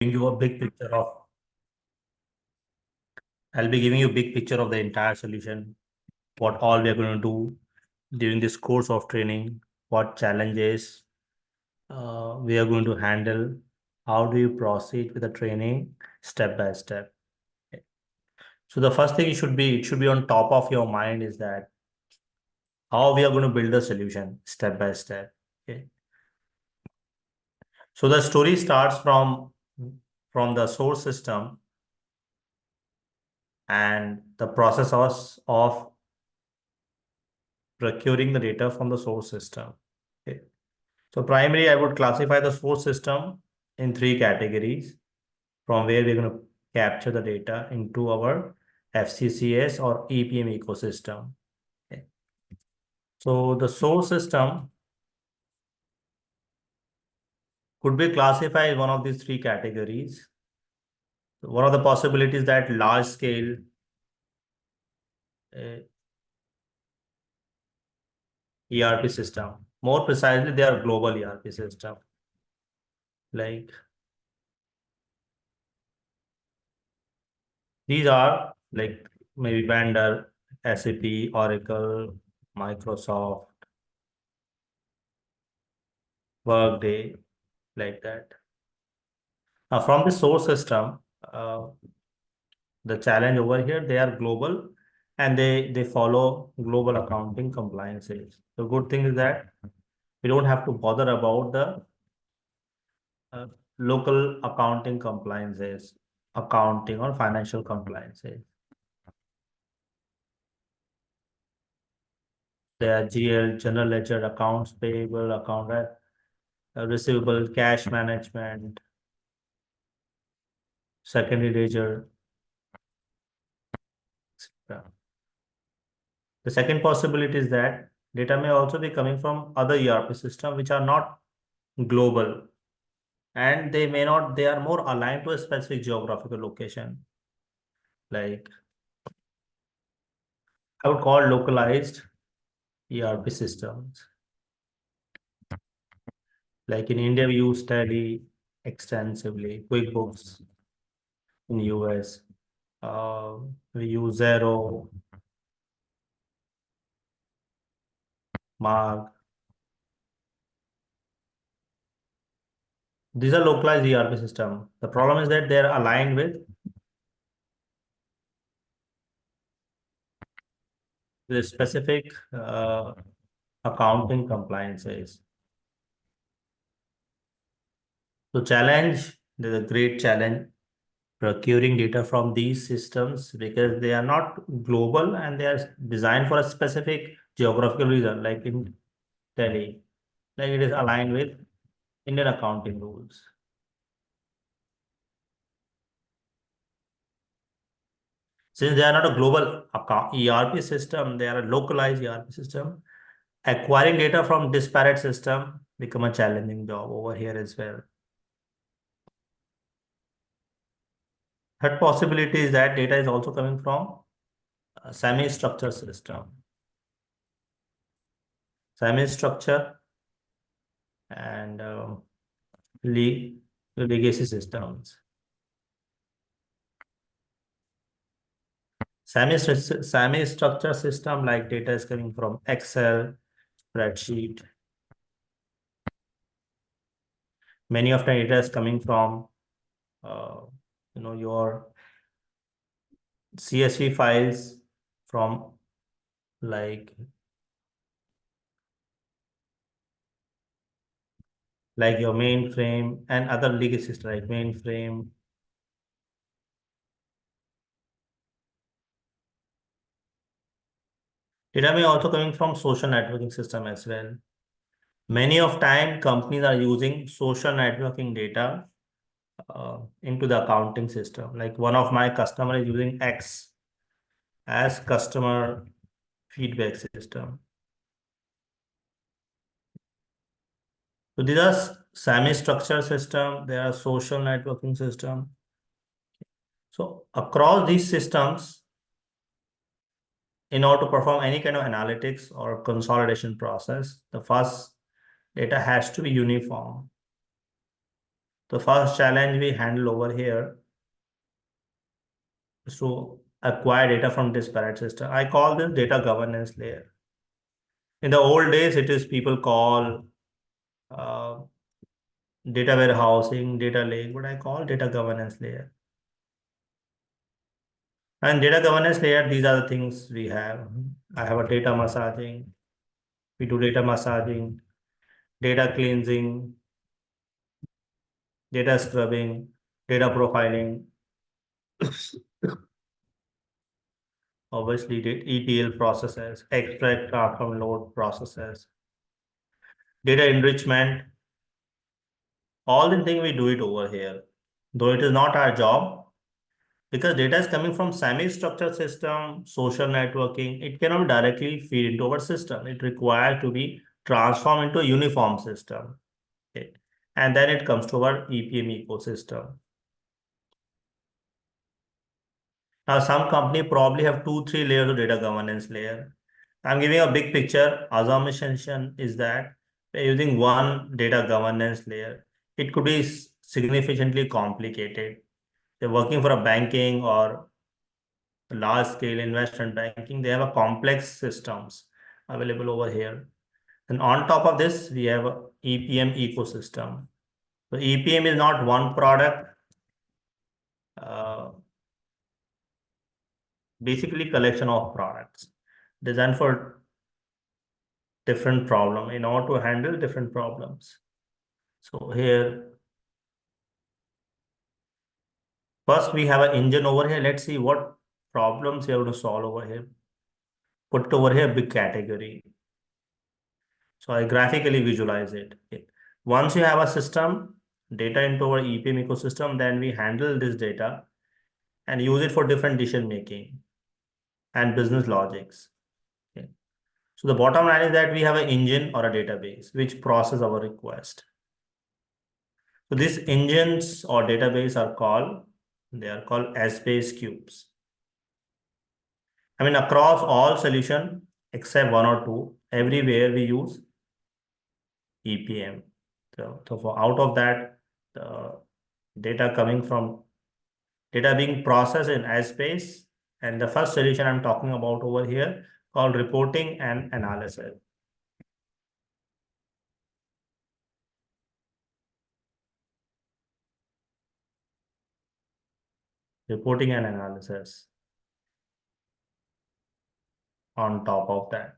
giving you a big picture of I'll be giving you a big picture of the entire solution, what all we are going to do during this course of training, what challenges we are going to handle, how do you proceed with the training step by step. Okay. So the first thing it should be on top of your mind is that how we are going to build a solution step by step. Okay. So the story starts from the source system and the process of procuring the data from the source system. Okay. So primarily, I would classify the source system in three categories from where we're going to capture the data into our FCCs or EPM ecosystem. Okay. So the source system could be classified in one of these three categories. So one of the possibilities that large scale uh, ERP system. More precisely, they are global ERP system. Like these are like maybe vendor, SAP, Oracle, Microsoft, Workday, like that. Now, from the source system, the challenge over here, they are global and they follow global accounting compliances. The good thing is that we don't have to bother about the uh, local accounting compliances, accounting or financial compliances. They are GL, general ledger, accounts payable, receivable, cash management, secondary ledger, etc. The second possibility is that data may also be coming from other ERP systems which are not global and they are more aligned to a specific geographical location. Like I would call localized ERP systems. Like in India, we use Tally extensively, QuickBooks in US. We use Zero, Mark. These are localized ERP system. The problem is that they are aligned with the specific accounting compliances. So challenge, there's a great challenge procuring data from these systems because they are not global and they are designed for a specific geographical reason, like in Delhi, like it is aligned with Indian accounting rules. Since they are not a global ERP system, they are a localized ERP system. Acquiring data from disparate system become a challenging job over here as well. Third possibility is that data is also coming from a semi-structured system. Semi-structure and legacy systems. Semi-structure system like data is coming from Excel, spreadsheet. Many of the data is coming from uh, your CSV files from like your mainframe and other legacy systems like mainframe. Data may also coming from social networking system as well. Many of time companies are using social networking data into the accounting system. Like one of my customer is using X as customer feedback system. So these are semi-structured system. There are social networking system. So across these systems, in order to perform any kind of analytics or consolidation process, the first data has to be uniform. The first challenge we handle over here is to acquire data from disparate system. I call this data governance layer. In the old days, it is people call uh, data warehousing, data lake, but I call data governance layer. And data governance layer, these are the things we have. I have a data massaging. We do data massaging, data cleansing, data scrubbing, data profiling. Obviously, ETL processes, extract, transform, load processes, data enrichment. All the things we do it over here, though it is not our job because data is coming from semi-structured system, social networking. It cannot directly feed into our system. It requires to be transformed into a uniform system. Okay. And then it comes to our EPM ecosystem. Now, some company probably have 2, 3 layers of data governance layer. I'm giving a big picture. Assumption is that by using one data governance layer, it could be significantly complicated. They're working for a banking or large scale investment banking. They have a complex systems available over here. And on top of this, we have a EPM ecosystem. So EPM is not one product, uh, basically collection of products designed for different problem in order to handle different problems. So here, first we have an engine over here. Let's see what problems we have to solve over here. Put over here big category. So I graphically visualize it. Okay. Once you have a system, data into our EPM ecosystem, then we handle this data and use it for different decision making and business logics. Okay. So the bottom line is that we have an engine or a database which process our request. So these engines or database are called, they are called S-based cubes. I mean, across all solution except one or two, everywhere we use EPM. So for out of that, the data coming from data being processed in S-base, and the first solution I'm talking about over here called reporting and analysis. Reporting and analysis on top of that.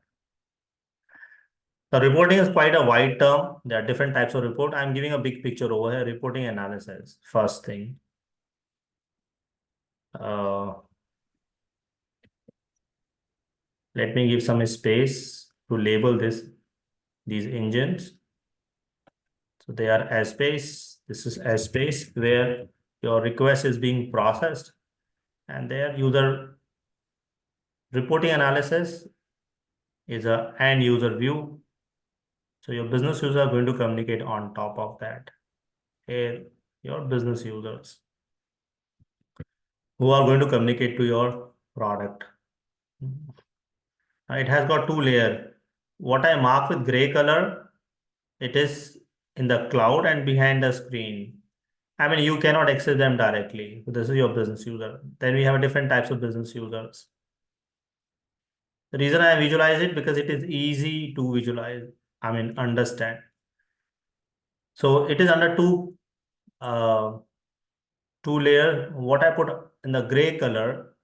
The reporting is quite a wide term. There are different types of report. I'm giving a big picture over here. Reporting analysis. First thing. Let me give some space to label these engines. So they are S-base. This is S-base where your request is being processed, and their user reporting analysis is a end user view. So your business users are going to communicate on top of that. Here, your business users who are going to communicate to your product. It has got two layers. What I mark with gray color, it is in the cloud and behind the screen. I mean, you cannot access them directly. So this is your business user. Then we have different types of business users. The reason I visualize it because it is easy to visualize. I mean, understand. So it is under two layer. What I put in the gray color,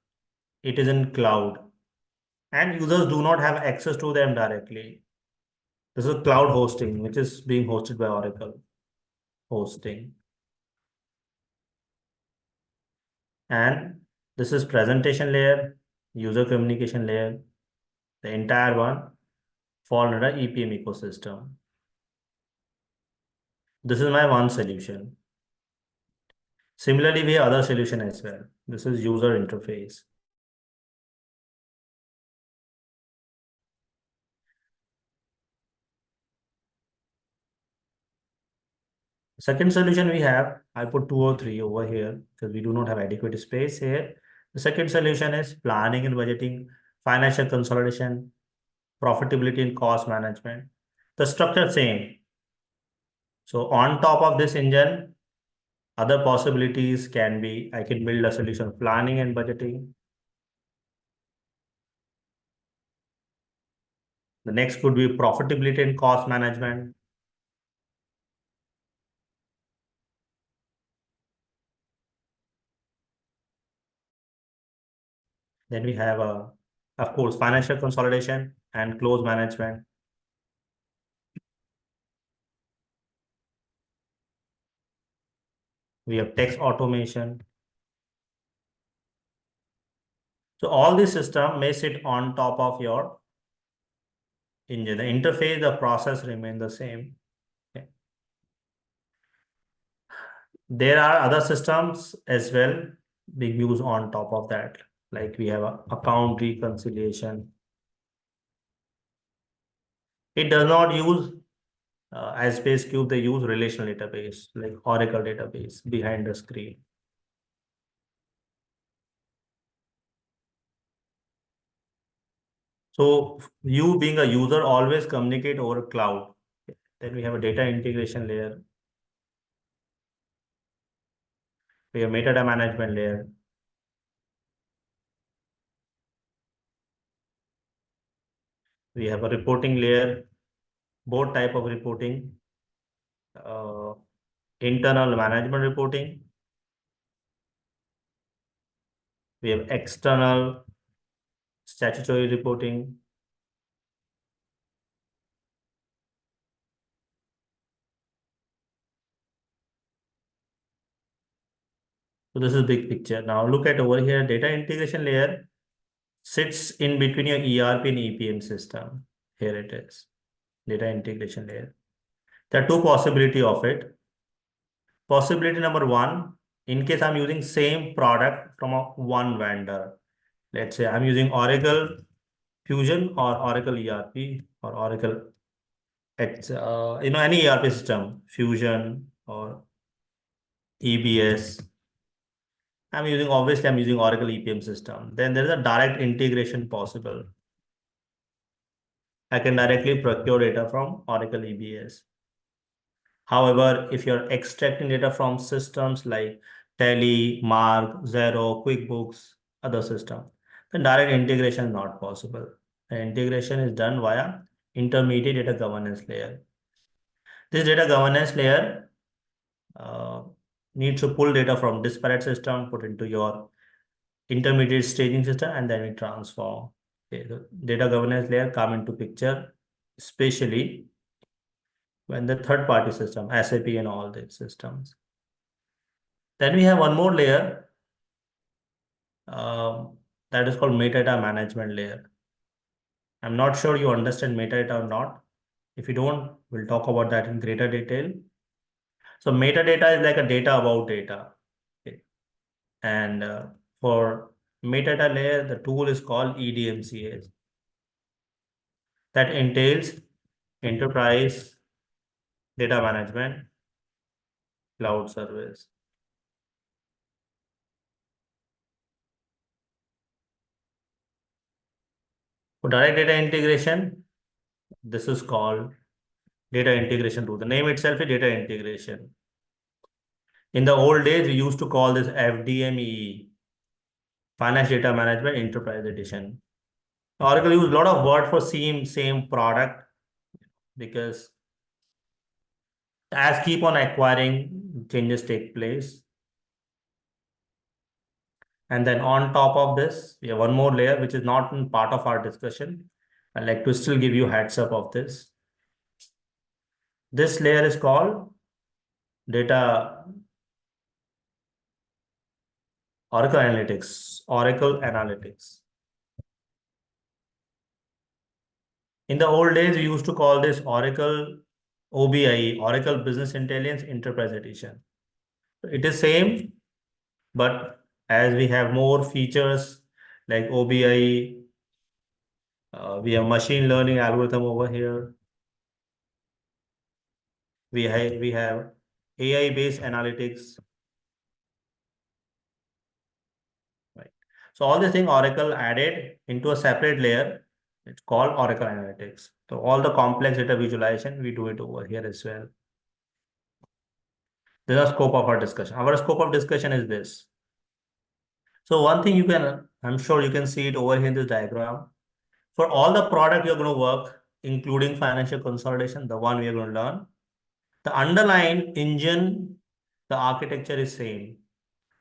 it is in cloud, and users do not have access to them directly. This is cloud hosting, which is being hosted by Oracle hosting. And this is presentation layer, user communication layer. The entire one fall under EPM ecosystem. This is my one solution. Similarly, we have other solution as well. This is user interface. Second solution we have, I put 2 or 3 over here because we do not have adequate space here. The second solution is planning and budgeting, financial consolidation, profitability and cost management. The structure same. So on top of this engine, Other possibilities can be I can build a solution planning and budgeting. The next could be profitability and cost management. Then we have, of course, financial consolidation and close management. We have text automation. So all this system may sit on top of your engine. The interface, the process remain the same. Okay. There are other systems as well being used on top of that. Like we have a account reconciliation. It does not use as Space Cube, they use relational database like Oracle database behind the screen. So you being a user always communicate over cloud. Then we have a data integration layer. We have metadata management layer. We have a reporting layer, both type of reporting, uh, internal management reporting. We have external statutory reporting. So this is big picture. Now look at over here, data integration layer sits in between your ERP and EPM system. Here it is, data integration layer. There are two possibility of it. Possibility number one, in case I'm using same product from one vendor. Let's say I'm using Oracle Fusion or Oracle ERP or Oracle, any ERP system, Fusion or EBS. I'm using Oracle EPM system. Then there is a direct integration possible. I can directly procure data from Oracle EBS. However, if you're extracting data from systems like Tally, Mark, Xero, QuickBooks, other system, then direct integration is not possible. The integration is done via intermediate data governance layer. This data governance layer uh, needs to pull data from disparate system, put into your intermediate staging system, and then we transform. Okay, the data governance layer come into picture, especially when the third party system, SAP and all these systems. Then we have one more layer that is called metadata management layer. I'm not sure you understand metadata or not. If you don't, we'll talk about that in greater detail. So metadata is like a data about data. Okay. And for metadata layer, the tool is called EDMCA. That entails enterprise data management cloud service. For direct data integration, this is called data integration tool. The name itself is data integration. In the old days, we used to call this FDME, Finance Data Management Enterprise Edition. Oracle used a lot of word for same product because as keep on acquiring, changes take place. And then on top of this, we have one more layer, which is not in part of our discussion. I'd like to still give you heads up of this. This layer is called data Oracle Analytics, Oracle Analytics. In the old days, we used to call this Oracle OBI, Oracle Business Intelligence Enterprise Edition. It is same, but as we have more features like OBI, we have machine learning algorithm over here. We have AI-based analytics. Right. So all these things Oracle added into a separate layer. It's called Oracle Analytics. So all the complex data visualization, we do it over here as well. This is the scope of our discussion. Our scope of discussion is this. So one thing you can, I'm sure you can see it over here in this diagram. For all the product you're going to work, including financial consolidation, the one we are going to learn, the underlying engine, the architecture is same.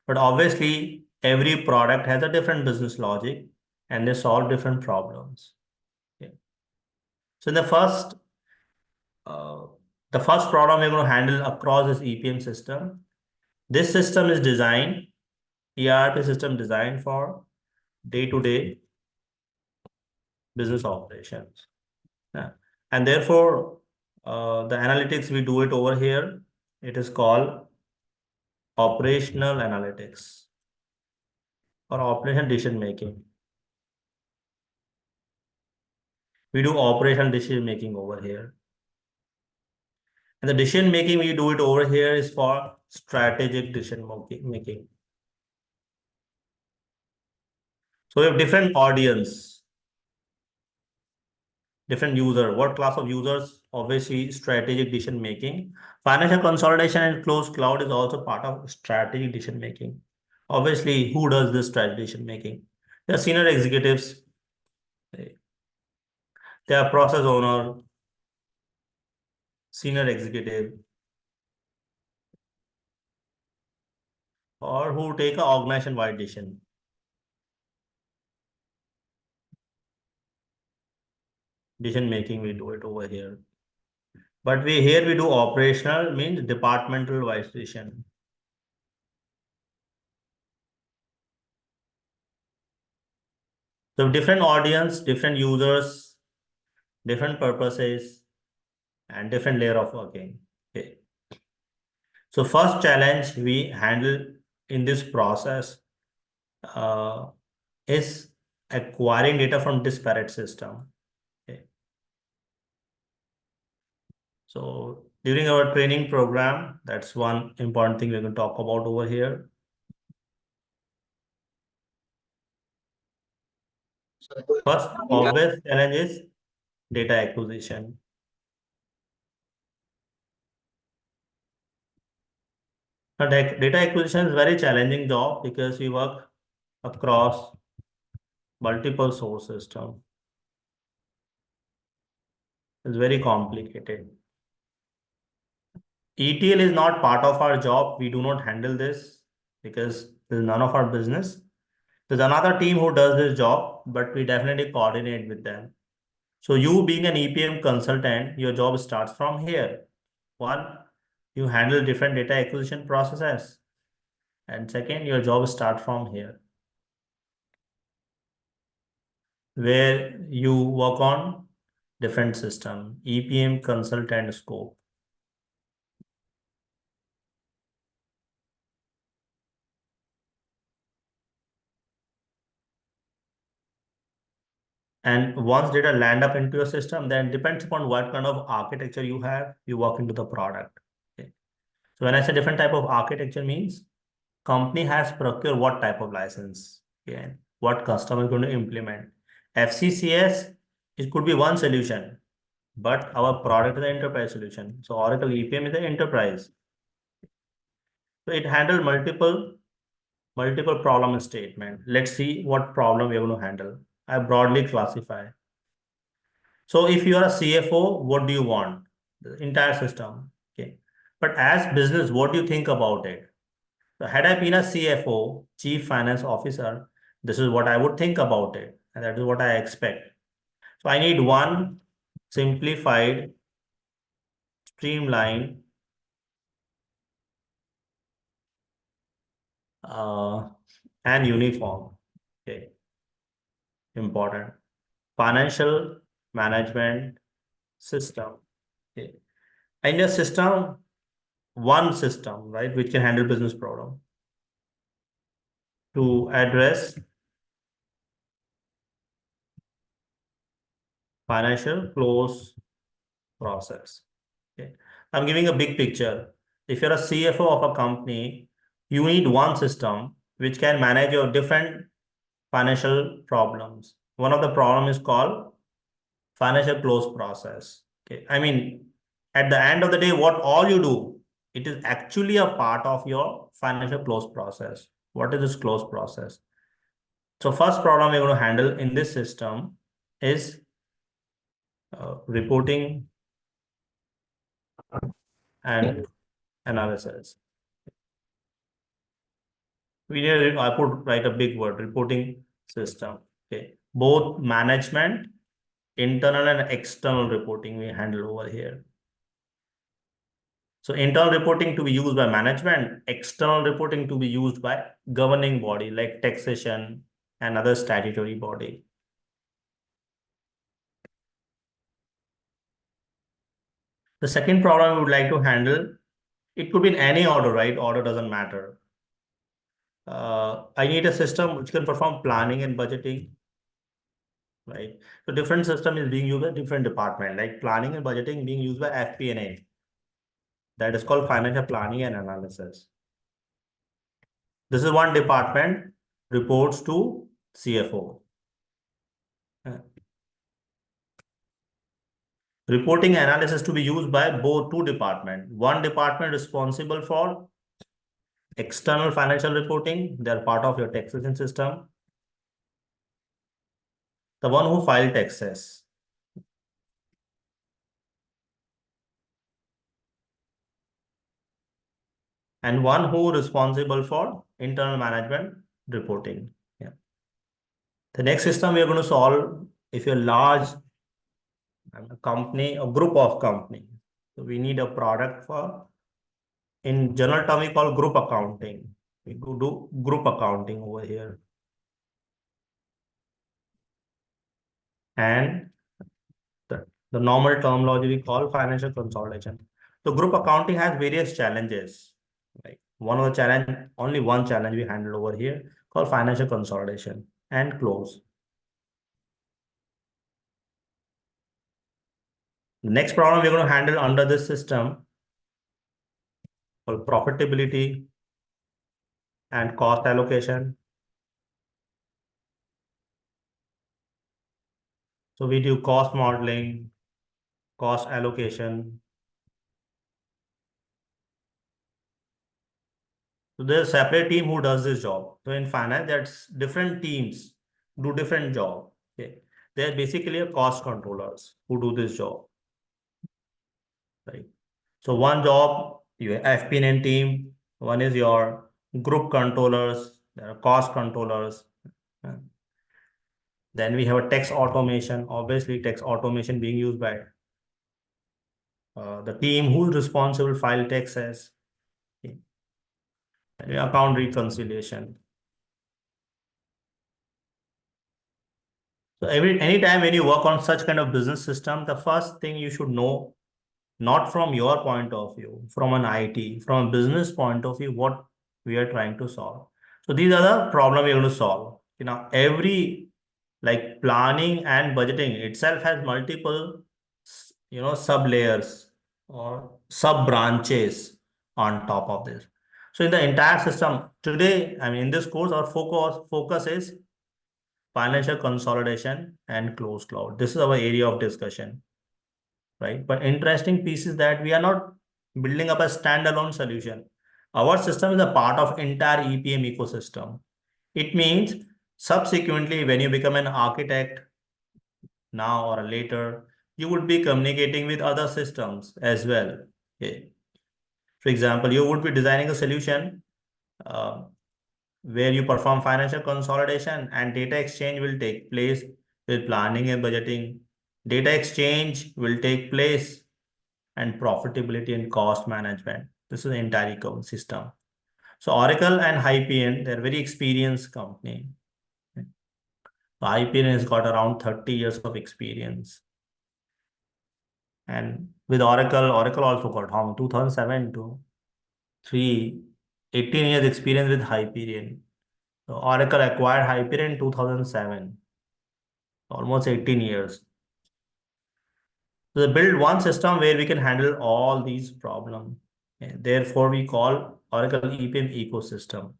But obviously, every product has a different business logic and they solve different problems. Okay. So in uh, the first problem we're going to handle across this EPM system. This system is designed, ERP system designed for day-to-day business operations. Yeah. And therefore, the analytics we do it over here, it is called operational analytics or operational decision making. We do operational decision making over here. And the decision making we do it over here is for strategic decision making. So we have different audience, different user. What class of users? Obviously, strategic decision making. Financial consolidation and closed cloud is also part of strategic decision making. Obviously, who does this strategic decision making? They are senior executives. They are process owner, senior executive, or who take a organization-wide decision. Decision making, we do it over here. But we do operational, means departmental wise decision. So different audience, different users, different purposes, and different layer of working. Okay. So first challenge we handle in this process uh, is acquiring data from disparate system. Okay. So during our training program, that's one important thing we're going to talk about over here. First obvious challenge is data acquisition. Now, data acquisition is a very challenging job because we work across multiple source system. It's very complicated. ETL is not part of our job. We do not handle this because this is none of our business. There's another team who does this job, but we definitely coordinate with them. So you being an EPM consultant, your job starts from here. One, you handle different data acquisition processes. And second, your job starts from here, where you work on different system, EPM consultant scope. And once data land up into your system, then depends upon what kind of architecture you have, you work into the product. Okay. So when I say different type of architecture means company has procured what type of license, okay, what customer is going to implement. FCCs, it could be one solution, but our product is an enterprise solution. So Oracle EPM is an enterprise. So it handles multiple problem statement. Let's see what problem we're going to handle. I broadly classify. So if you are a CFO, what do you want? The entire system. Okay. But as business, what do you think about it? So had I been a CFO, Chief Finance Officer, this is what I would think about it. And that is what I expect. So I need one simplified, streamlined, uh, and uniform. Okay. Important. Financial management system. Okay. And a system, one system, right, which can handle business problem to address financial close process. Okay. I'm giving a big picture. If you're a CFO of a company, you need one system which can manage your different financial problems. One of the problem is called financial close process. Okay. I mean, at the end of the day, what all you do it is actually a part of your financial close process. What is this close process? So first problem we're going to handle in this system is reporting and analysis. We need, I put write a big word, reporting system. Okay. Both management, internal and external reporting we handle over here. So internal reporting to be used by management, external reporting to be used by governing body like taxation and other statutory body. The second problem we would like to handle, it could be in any order, right? Order doesn't matter. I need a system which can perform planning and budgeting, right? So different system is being used by different department, like planning and budgeting being used by FP&A. That is called financial planning and analysis. This is one department reports to CFO. Reporting analysis to be used by both two departments. One department responsible for external financial reporting. They are part of your taxation system. The one who file taxes. And one who responsible for internal management reporting. Yeah. The next system we are going to solve if you're large company, a group of company. So we need a product for, in general term, we call group accounting. We do group accounting over here. And the normal terminology we call financial consolidation. So group accounting has various challenges. Like one of the challenge, only one challenge we handle over here called financial consolidation and close. The next problem we're going to handle under this system called profitability and cost allocation. So we do cost modeling, cost allocation. So there's a separate team who does this job. So in finance, that's different teams do different job. Okay. They're basically a cost controllers who do this job. Right. So one job, your FP&A team, one is your group controllers, there are cost controllers. Then we have a tax automation, obviously tax automation being used by the team who is responsible file taxes. Okay. Account reconciliation. So anytime when you work on such kind of business system, the first thing you should know, not from your point of view, from an IT, from a business point of view, what we are trying to solve. So these are the problem we're going to solve. You know, every like planning and budgeting itself has multiple, sub layers or sub branches on top of this. So in the entire system today, I mean, in this course, our focus is financial consolidation and closed cloud. This is our area of discussion, right? But interesting piece is that we are not building up a standalone solution. Our system is a part of entire EPM ecosystem. It means subsequently, when you become an architect now or later, you would be communicating with other systems as well. Okay. For example, you would be designing a solution uh, where you perform financial consolidation and data exchange will take place with planning and budgeting. Data exchange will take place and profitability and cost management. This is the entire ecosystem. So Oracle and Hyperion, they're very experienced company. Hyperion has got around 30 years of experience. And with Oracle also got how 2007 to 3, 18 years experience with Hyperion. So Oracle acquired Hyperion in 2007, almost 18 years. So they build one system where we can handle all these problems. And therefore, we call Oracle EPM ecosystem.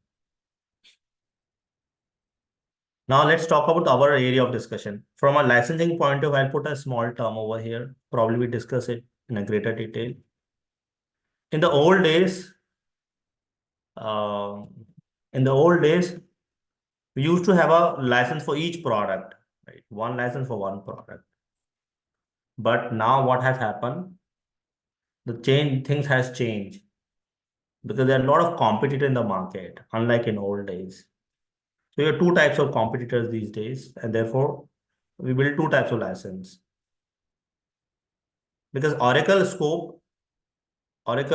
Now let's talk about our area of discussion. From a licensing point of view, I'll put a small term over here. Probably we discuss it in a greater detail. in the old days, um, in the old days, we used to have a license for each product, right? One license for one product. But now what has happened? The change things has changed because there are a lot of competitors in the market, unlike in old days. So you have two types of competitors these days, and therefore we build two types of license. Because Oracle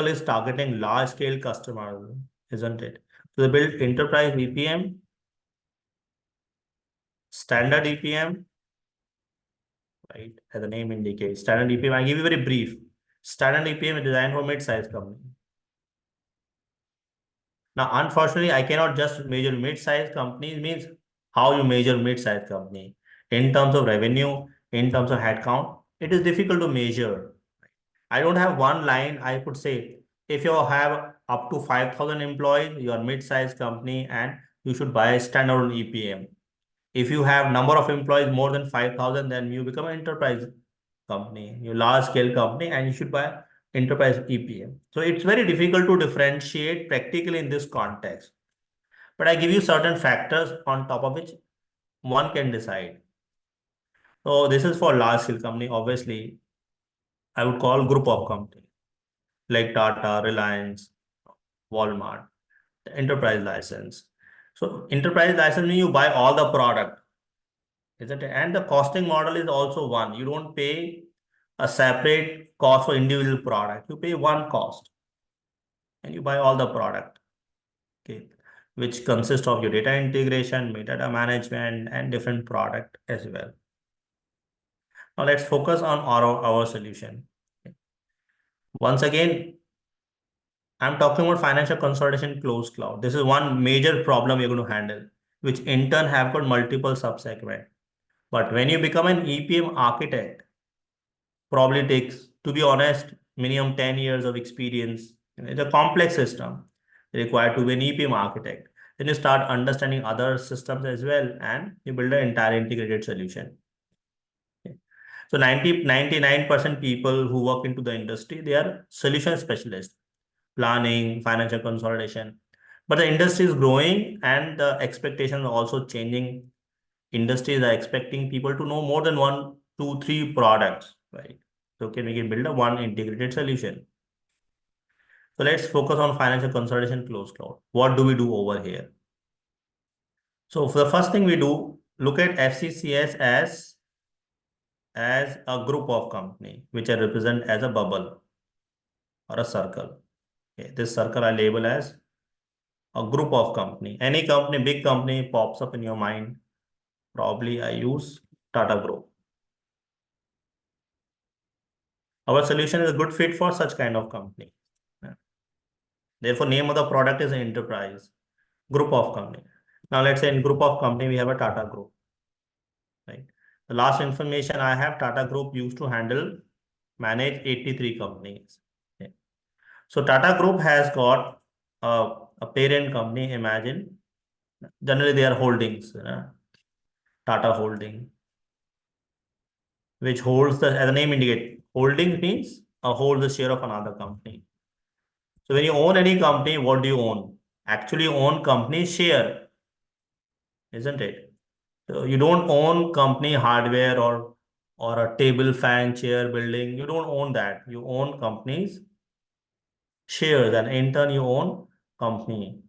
is targeting large scale customers, isn't it? So they build enterprise EPM, standard EPM, right? As the name indicates, standard EPM. I give you very brief. Standard EPM is designed for mid-sized company. Now, unfortunately, I cannot just measure mid-sized companies. Means how you measure mid-sized company in terms of revenue, in terms of headcount. It is difficult to measure. I don't have one line. I could say if you have up to 5,000 employees, you are mid-sized company and you should buy a standalone EPM. If you have number of employees more than 5,000, then you become an enterprise company, you large scale company, and you should buy enterprise EPM. So it's very difficult to differentiate practically in this context. But I give you certain factors on top of which one can decide. So this is for large scale company. Obviously, I would call group of company like Tata, Reliance, Walmart, the enterprise license. So enterprise license means you buy all the product, isn't it? And the costing model is also one. You don't pay a separate cost for individual product. You pay one cost and you buy all the product, okay, which consists of your data integration, metadata management, and different product as well. Now let's focus on our solution. Once again, I'm talking about financial consolidation closed cloud. This is one major problem you're going to handle, which in turn have got multiple subsegments. But when you become an EPM architect, probably takes, to be honest, minimum 10 years of experience. It's a complex system required to be an EPM architect. Then you start understanding other systems as well, and you build an entire integrated solution. Okay. So 99% people who work into the industry, they are solution specialists, planning, financial consolidation. But the industry is growing and the expectations are also changing. Industries are expecting people to know more than one, two, three products, right? So can we can build a one integrated solution? So let's focus on financial consolidation closed cloud. What do we do over here? So for the first thing we do, look at FCCs as a group of company, which I represent as a bubble or a circle. Okay, this circle I label as a group of company. Any company, big company pops up in your mind. Probably I use Tata Group. Our solution is a good fit for such kind of company. Therefore, name of the product is enterprise, group of company. Now, let's say in group of company, we have a Tata Group, right? The last information I have, Tata Group used to manage 83 companies. Okay. So Tata Group has got a parent company, imagine. Generally, they are holdings, Tata Holding, which holds as the name indicates, holding means hold the share of another company. So when you own any company, what do you own? Actually, you own company share, isn't it? So you don't own company hardware or a table, fan, chair, building. You don't own that. You own companies shares, and in turn you own company.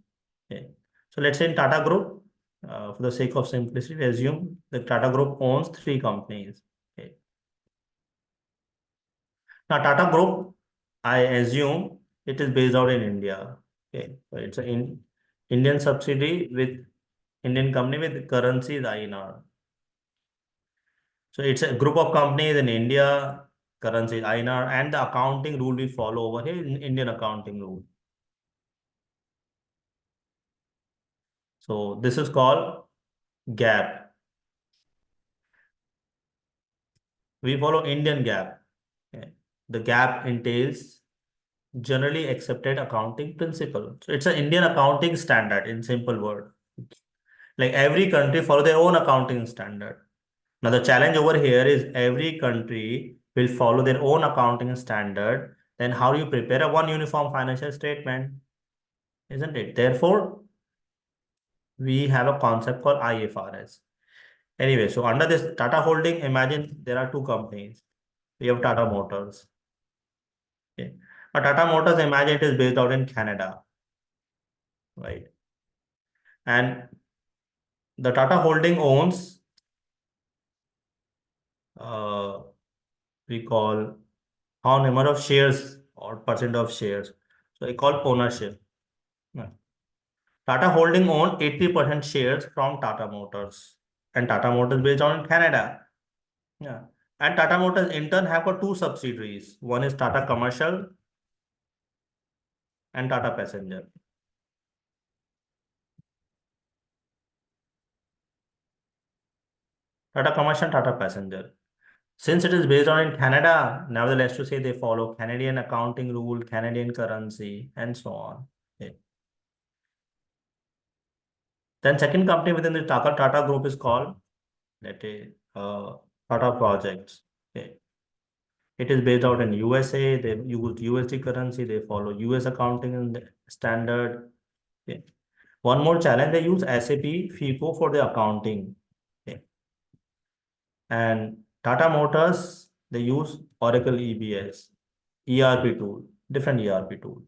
Okay. So let's say in Tata Group, for the sake of simplicity, we assume the Tata Group owns three companies. Okay. Now Tata Group, I assume it is based out in India. Okay. So it's an Indian subsidiary with Indian company with currency is INR. So it's a group of companies in India, currency is INR, and the accounting rule we follow over here is Indian accounting rule. So this is called GAAP. We follow Indian GAAP. Okay. The GAAP entails generally accepted accounting principle. So it's an Indian accounting standard in simple word. Like every country follow their own accounting standard. Now the challenge over here is every country will follow their own accounting standard. then how do you prepare a one uniform financial statement, isn't it? Therefore, we have a concept called IFRS. Anyway, so under this Tata Holding, imagine there are two companies. We have Tata Motors. Okay. Now, Tata Motors, imagine it is based out in Canada, right? And the Tata Holding owns, uh, we call how number of shares or percent of shares. So we call ownership. Yeah. Tata Holding own 80% shares from Tata Motors, and Tata Motors based out in Canada. Yeah. And Tata Motors in turn have got two subsidiaries. One is Tata Commercial and Tata Passenger. Tata Commercial, Tata Passenger. Since it is based on in Canada, nevertheless to say they follow Canadian accounting rule, Canadian currency, and so on. Okay. Then second company within the Tata Group is called, let's say, Tata Projects. Okay. It is based out in USA. They use USD currency. They follow US accounting and standard. Okay. One more challenge, they use SAP FICO for the accounting. Okay. And Tata Motors, they use Oracle EBS, ERP tool, different ERP tool.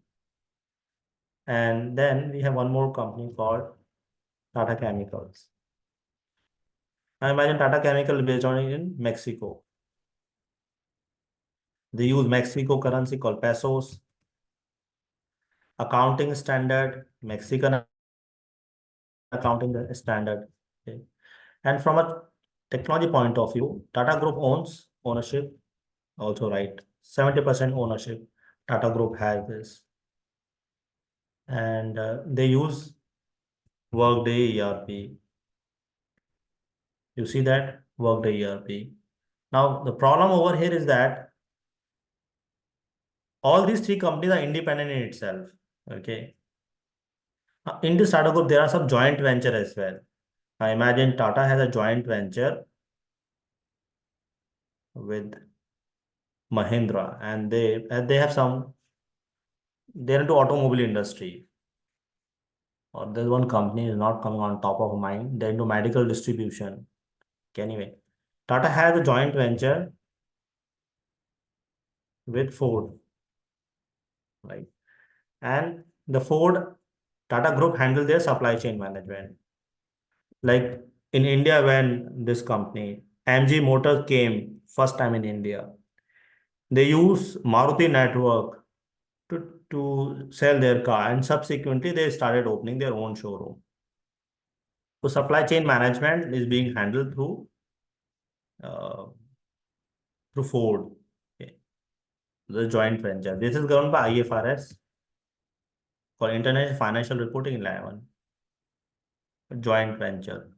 And then we have one more company called Tata Chemicals. Now imagine Tata Chemical based on in Mexico. They use Mexico currency called pesos, accounting standard, Mexican accounting standard. Okay. And from a technology point of view, Tata Group owns ownership also, right? 70% ownership. Tata Group has this. And they use Workday ERP. You see that? Workday ERP. Now, the problem over here is that all these three companies are independent in itself. Okay. In this Tata Group, there are some joint venture as well. Now, imagine Tata has a joint venture with Mahindra, and they have some, they're into automobile industry. Or there's one company is not coming on top of mind. They're into medical distribution. Okay, anyway, Tata has a joint venture with Ford, right? And the Ford Tata Group handle their supply chain management. Like in India, when this company MG Motors came first time in India, they use Maruti network to sell their car, and subsequently they started opening their own showroom. So supply chain management is being handled uh, through Ford. Okay. The joint venture. This is governed by IFRS for International Financial Reporting 11. Joint venture.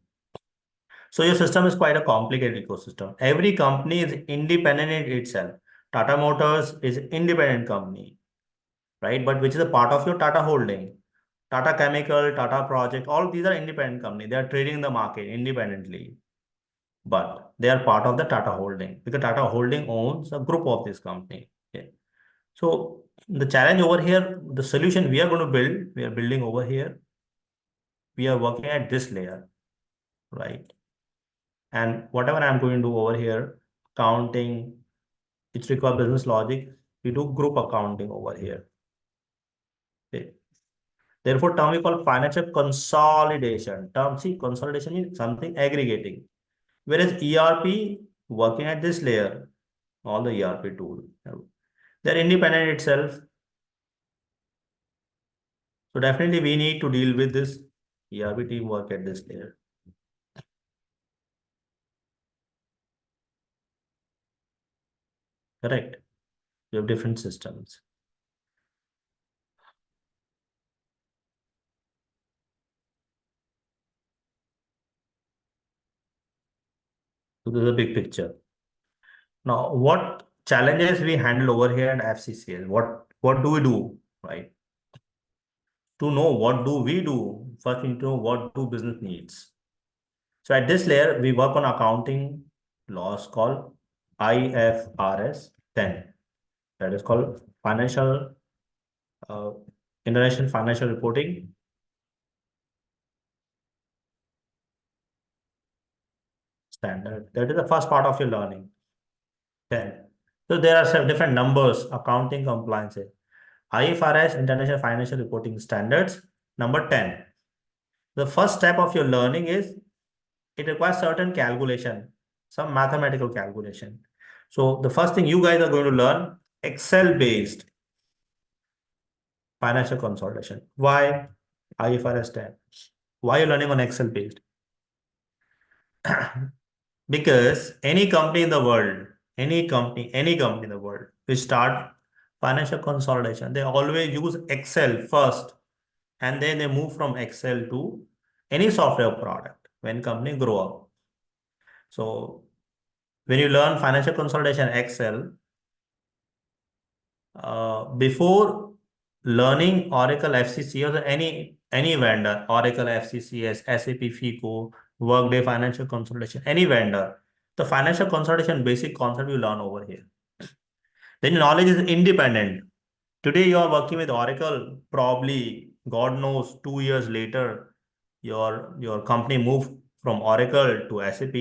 So your system is quite a complicated ecosystem. Every company is independent in itself. Tata Motors is independent company, right? But which is a part of your Tata Holding. Tata Chemical, Tata Project, all these are independent company. They are trading in the market independently, but they are part of the Tata Holding because Tata Holding owns a group of this company. Okay. So the challenge over here, the solution we are going to build, we are building over here. We are working at this layer, right? And whatever I'm going to do over here, accounting, which require business logic, we do group accounting over here. Okay. Therefore, term we call financial consolidation. Term, see, consolidation means something aggregating. Whereas ERP working at this layer, all the ERP tool, they're independent itself. So definitely we need to deal with this ERP team work at this layer. Correct. You have different systems. So this is a big picture. Now, what challenges we handle over here at FCCs? What do we do, right? To know what do we do, first we need to know what do business needs. So at this layer, we work on accounting laws called IFRS 10. That is called uh, international financial reporting standard. That is the first part of your learning. 10. So there are some different numbers, accounting compliances. IFRS, International Financial Reporting Standards, number 10. The first step of your learning is it requires certain calculation, some mathematical calculation. So the first thing you guys are going to learn, Excel based financial consolidation. Why IFRS 10? Why are you learning on Excel based? Because any company in the world, which start financial consolidation, they always use Excel first, and then they move from Excel to any software product when company grow up. So when you learn financial consolidation Excel, before learning Oracle FCC or any vendor, Oracle FCCs, SAP FICO, Workday financial consolidation, any vendor, the financial consolidation basic concept you learn over here. Then your knowledge is independent. Today you are working with Oracle, probably God knows 2 years later, your company moved from Oracle to SAP,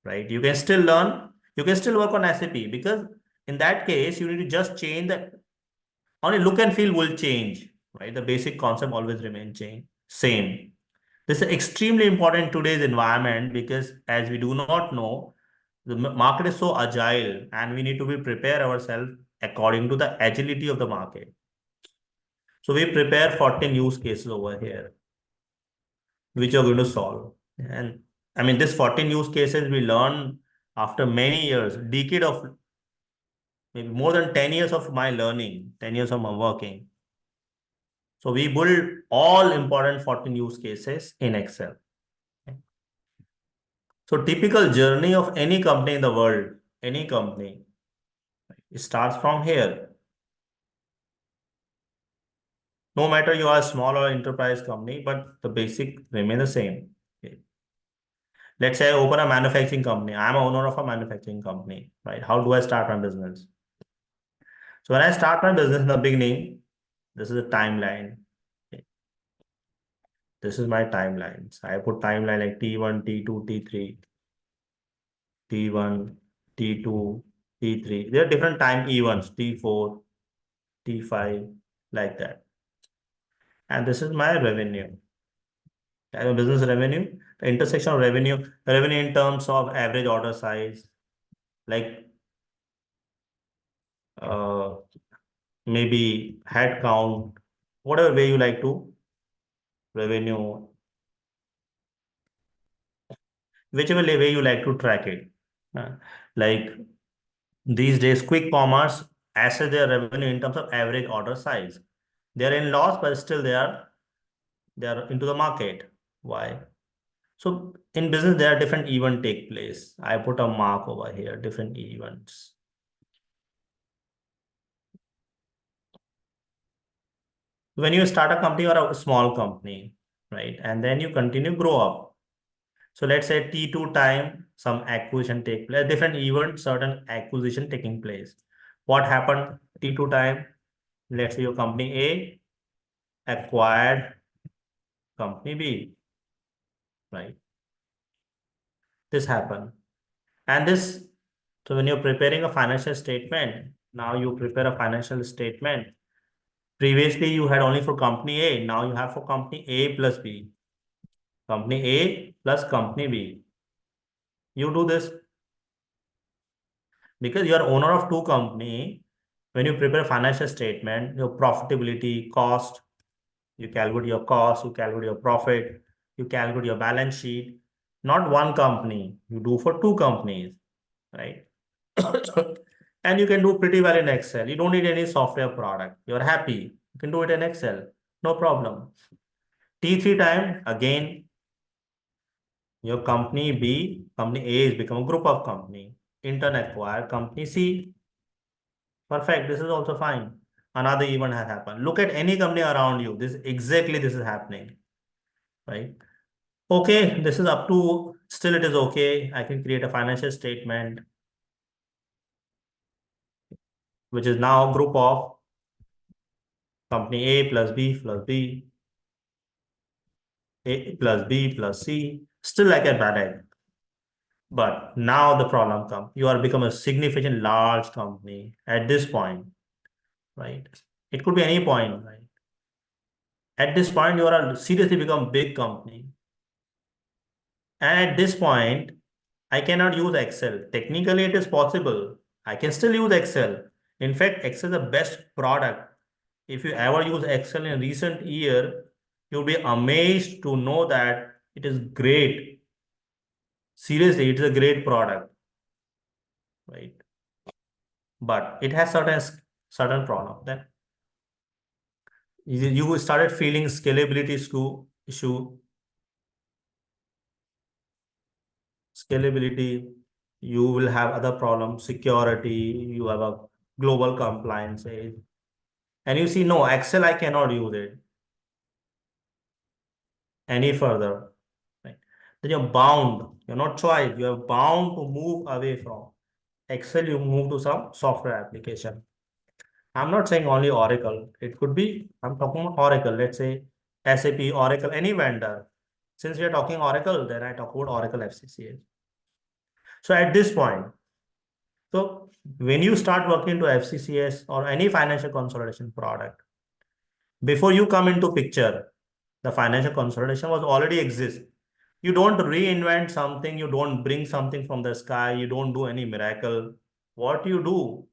right? You can still learn, you can still work on SAP because in that case, you need to just change the only look and feel will change, right? The basic concept always remain same. This is extremely important in today's environment because as we do not know, the market is so agile and we need to be prepare ourselves according to the agility of the market. So we prepare 14 use cases over here, which you're going to solve. And I mean, this 14 use cases we learn after many years, decade of maybe more than 10 years of my learning, 10 years of my working. So we build all important 14 use cases in Excel. So typical journey of any company in the world, any company, it starts from here. No matter you are a small or enterprise company, but the basic remain the same. Okay. Let's say I open a manufacturing company. I'm an owner of a manufacturing company, right? How do I start my business? So when I start my business in the beginning, this is a timeline. Okay. This is my timeline. So I put timeline like T1, T2, T3, T1, T2, T3. There are different time events, T4, T5, like that. And this is my revenue. I have a business revenue, the intersection of revenue in terms of average order size, like uh, maybe head count, whatever way you like to revenue, whichever way you like to track it. Uh, like these days, quick commerce assess their revenue in terms of average order size. They are in loss, but still they are into the market. Why? So in business, there are different events take place. I put a mark over here, different events. When you start a company or a small company, right? And then you continue grow up. So let's say T2 time, some acquisition take place, different event, certain acquisition taking place. What happened T2 time? Let's say your company A acquired company B, right? This happened. And this, so when you're preparing a financial statement, now you prepare a financial statement. Previously, you had only for company A. Now you have for company A plus B. Company A plus company B. You do this because you are owner of two company. When you prepare financial statement, your profitability, cost, you calculate your cost, you calculate your profit, you calculate your balance sheet. Not one company. You do for two companies, right? And you can do pretty well in Excel. You don't need any software product. You're happy. You can do it in Excel. No problem. T3 time, again, your company B, company A is become a group of company. Intern acquire company C. Perfect. This is also fine. Another event has happened. Look at any company around you. This is happening, right? Okay, this is up to still it is okay. I can create a financial statement. which is now a group of company A plus B plus B, A plus B plus C, still like a bad egg. But now the problem comes. You are become a significant large company at this point, right? It could be any point, right? At this point, you are a seriously become big company. And at this point, I cannot use Excel. Technically, it is possible. I can still use Excel. In fact, Excel is the best product. If you ever use Excel in recent year, you'll be amazed to know that it is great. Seriously, it is a great product, right? But it has certain problem. Then you started feeling scalability issue, scalability. You will have other problems, security. You have a global compliance, and you see, no, Excel, I cannot use it any further. Right? Then you're bound. You're not choice. You're bound to move away from Excel. You move to some software application. I'm not saying only Oracle. It could be, I'm talking about Oracle. Let's say SAP, Oracle, any vendor. Since we are talking Oracle, then I talk about Oracle FCCs. So at this point, so when you start working to FCCS or any financial consolidation product, before you come into picture, the financial consolidation was already exist. You don't reinvent something, you don't bring something from the sky, you don't do any miracle. What you do,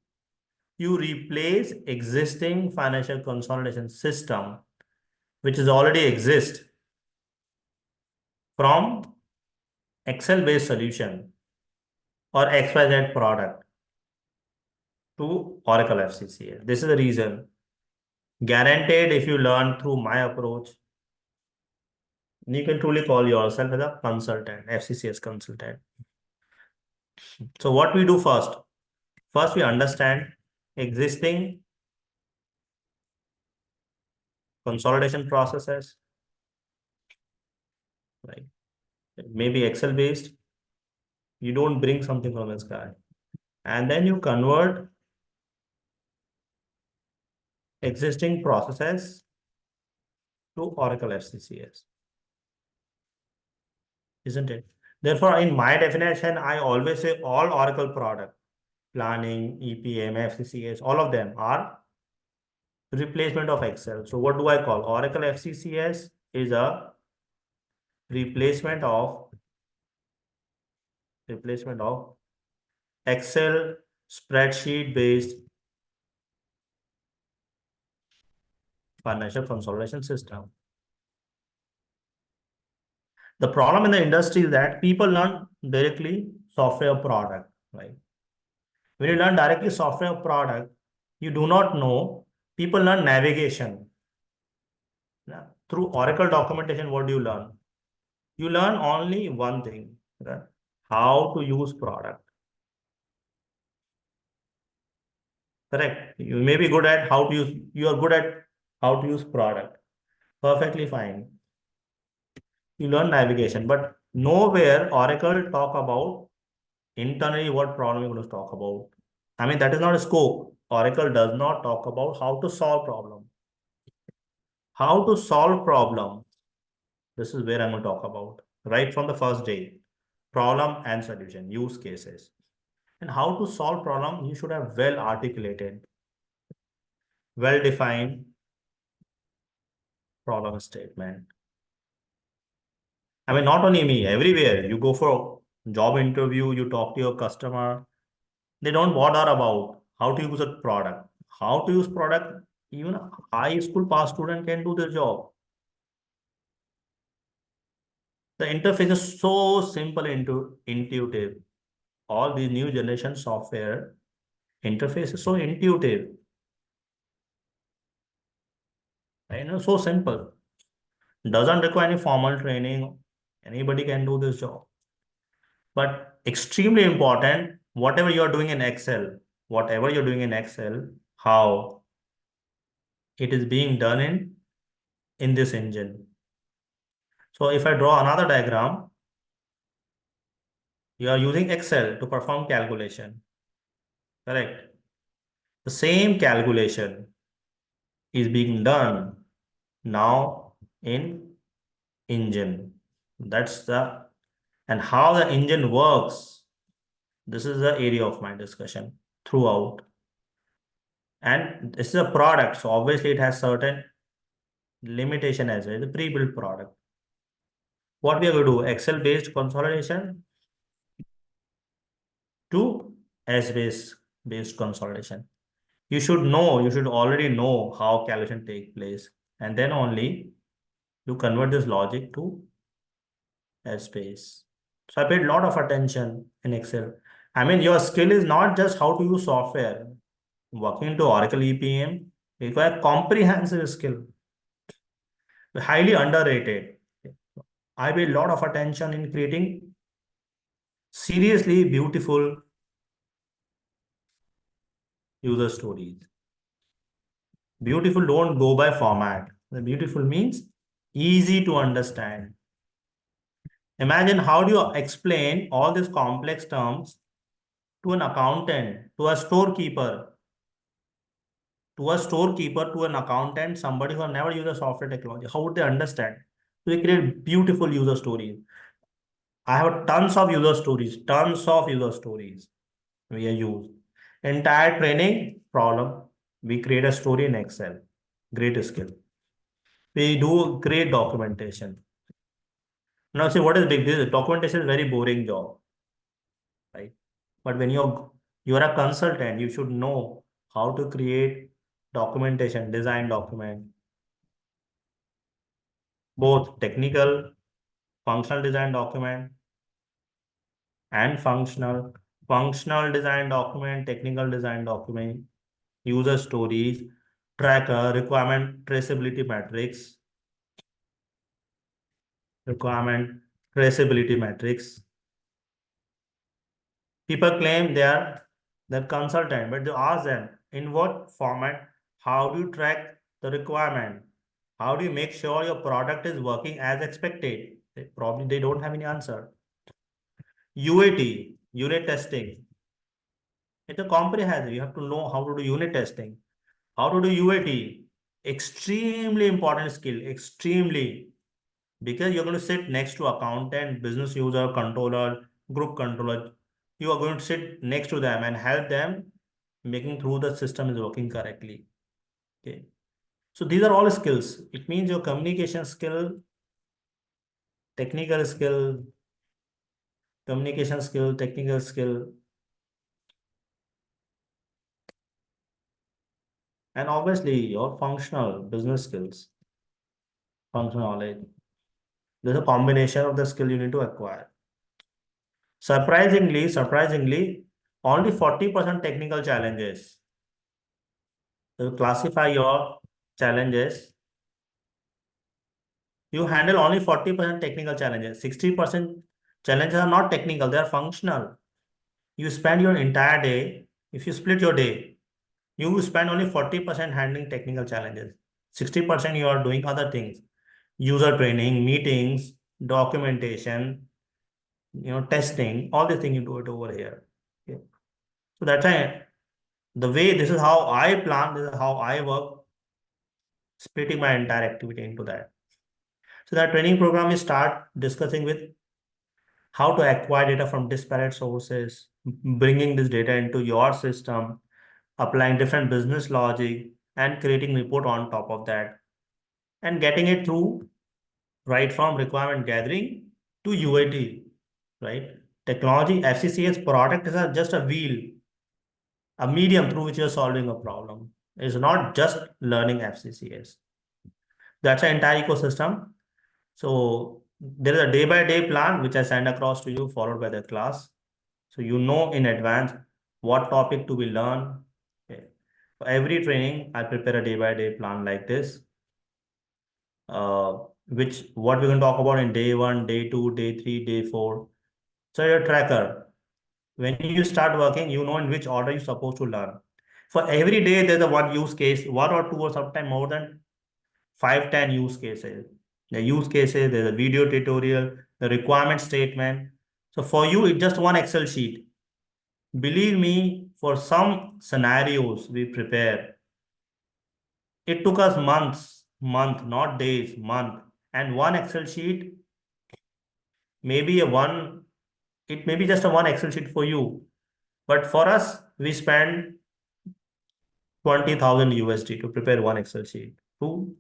you replace existing financial consolidation system, which is already exist from Excel-based solution or XYZ product to Oracle FCCA. This is the reason. Guaranteed, if you learn through my approach, you can truly call yourself as a consultant, FCCS consultant. So what we do first? First, we understand existing consolidation processes, right? Maybe Excel based. You don't bring something from the sky. And then you convert existing processes to Oracle FCCS, isn't it? Therefore, in my definition, I always say all Oracle product, planning, EPM, FCCS, all of them are replacement of Excel. So what do I call? Oracle FCCS is a replacement of Excel spreadsheet based financial consolidation system. The problem in the industry is that people learn directly software product, right? When you learn directly software product, you do not know, people learn navigation. Yeah. Through Oracle documentation, what do you learn? You learn only one thing, right? How to use product. Correct. You may be good at how to use, you are good at how to use product. Perfectly fine. You learn navigation, but nowhere Oracle talk about internally what problem you're going to talk about. I mean, that is not a scope. Oracle does not talk about how to solve problem. How to solve problem. This is where I'm going to talk about. Right from the first day. Problem and solution, use cases. And how to solve problem, you should have well articulated, well defined problem statement. I mean, not only me, everywhere. You go for job interview, you talk to your customer, they don't bother about how to use a product. How to use product, even a high school pass student can do the job. The interface is so simple and intuitive. All these new generation software interface is so intuitive. So simple. Doesn't require any formal training. Anybody can do this job. But extremely important, whatever you're doing in Excel, how it is being done in this engine. So if I draw another diagram, you are using Excel to perform calculation. Correct. The same calculation is being done now in engine. That's the, and how the engine works. This is the area of my discussion throughout. And this is a product, so obviously it has certain limitation as well. The pre-built product. What we are going to do? Excel-based consolidation to S-based consolidation. You should already know how calculation take place, and then only you convert this logic to S-base. So I paid a lot of attention in Excel. I mean, your skill is not just how to use software. Working into Oracle EPM require comprehensive skill, highly underrated. I paid a lot of attention in creating seriously beautiful user stories. Beautiful don't go by format. The beautiful means easy to understand. Imagine how do you explain all these complex terms to an accountant, to an accountant, somebody who has never used a software technology. How would they understand? So we create beautiful user stories. I have tons of user stories we are used. Entire training problem, we create a story in Excel. Great skill. We do great documentation. Now, see what is big? This documentation is very boring job, right? But when you're a consultant, you should know how to create documentation, design document, both technical, functional design document, and functional design document, technical design document, user stories, tracker, requirement traceability matrix. People claim they're consultant, but you ask them in what format, how do you track the requirement? How do you make sure your product is working as expected? They don't have any answer. UAT, unit testing. It's a comprehensive. You have to know how to do unit testing, how to do UAT. Extremely important skill, extremely. Because you're going to sit next to accountant, business user, controller, group controller. You are going to sit next to them and help them making through the system is working correctly. Okay. So these are all skills. It means your communication skill, technical skill, technical skill, and obviously your functional business skills, functional knowledge. There's a combination of the skill you need to acquire. Surprisingly, only 40% technical challenges. So classify your challenges. You handle only 40% technical challenges. 60% challenges are not technical, they are functional. You spend your entire day, if you split your day, you spend only 40% handling technical challenges. 60% you are doing other things. User training, meetings, documentation, testing, all the things you do it over here. Okay. So that's why this is how I plan, this is how I work, splitting my entire activity into that. So that training program we start discussing with how to acquire data from disparate sources, bringing this data into your system, applying different business logic, and creating report on top of that, and getting it through right from requirement gathering to UAT, right? Technology, FCCS product is just a wheel, a medium through which you're solving a problem. It's not just learning FCCS. That's an entire ecosystem. So there is a day by day plan which I send across to you, followed by the class. So you know in advance what topic to be learned. Okay. For every training, I prepare a day by day plan like this. Which what we're going to talk about in day 1, day 2, day 3, day 4. So your tracker. When you start working, you know in which order you're supposed to learn. For every day, there's a one use case, one or two, or sometimes more than 5, 10 use cases. The use cases, there's a video tutorial, the requirement statement. So for you, it's just one Excel sheet. Believe me, for some scenarios we prepare, it took us month, not days, month. And one Excel sheet, maybe a one, it may be just a one Excel sheet for you. But for us, we spend 20,000 USD to prepare one Excel sheet to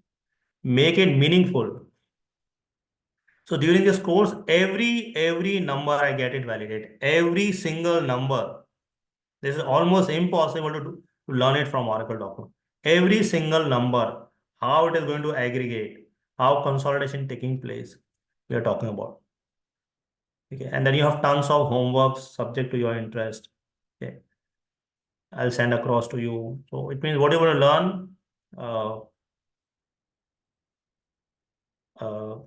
make it meaningful. So during this course, every number I get it validated. Every single number. This is almost impossible to do, to learn it from Oracle document. Every single number, how it is going to aggregate, how consolidation taking place, we are talking about. Okay, and then you have tons of homeworks subject to your interest. Okay, I'll send across to you. So it means what you want to learn. Uh, uh,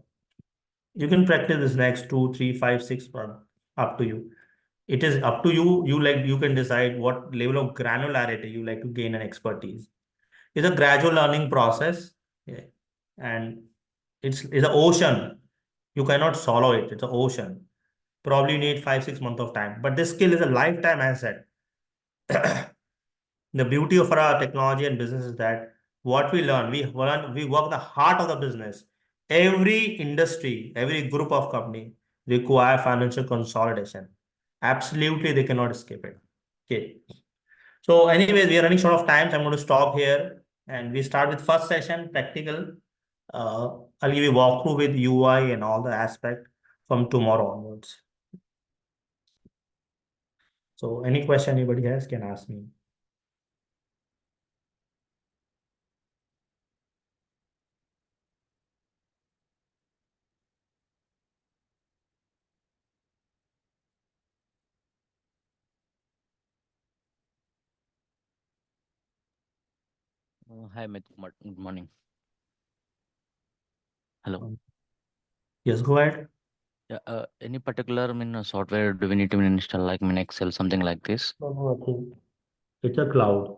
you can practice this next 2, 3, 5, 6 months. Up to you. It is up to you. You can decide what level of granularity you like to gain an expertise. It's a gradual learning process. Yeah. And it's an ocean. You cannot swallow it. It's an ocean. Probably you need 5, 6 months of time. But this skill is a lifetime asset. The beauty of our technology and business is that what we work the heart of the business. Every industry, every group of company require financial consolidation. Absolutely, they cannot escape it. Okay. So anyways, we are running short of time, so I'm going to stop here. And we start with first session, practical. I'll give you a walkthrough with UI and all the aspect from tomorrow onwards. So any question anybody has can ask me. Hi, Amit. Good morning. Hello. Um, Yes, go ahead. Yeah, any particular software do we need to install, like Excel, something like this? No, no, okay. It's a cloud.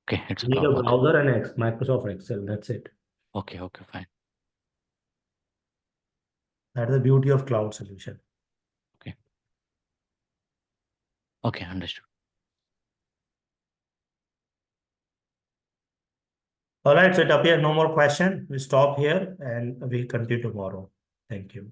Okay, it's a You need cloud. a Okay, browser and Microsoft Excel. That's it. okay, okay, fine. That's the beauty of cloud solution. Okay, okay, understood. All right, so it appears no more question. We stop here and we continue tomorrow. Thank you.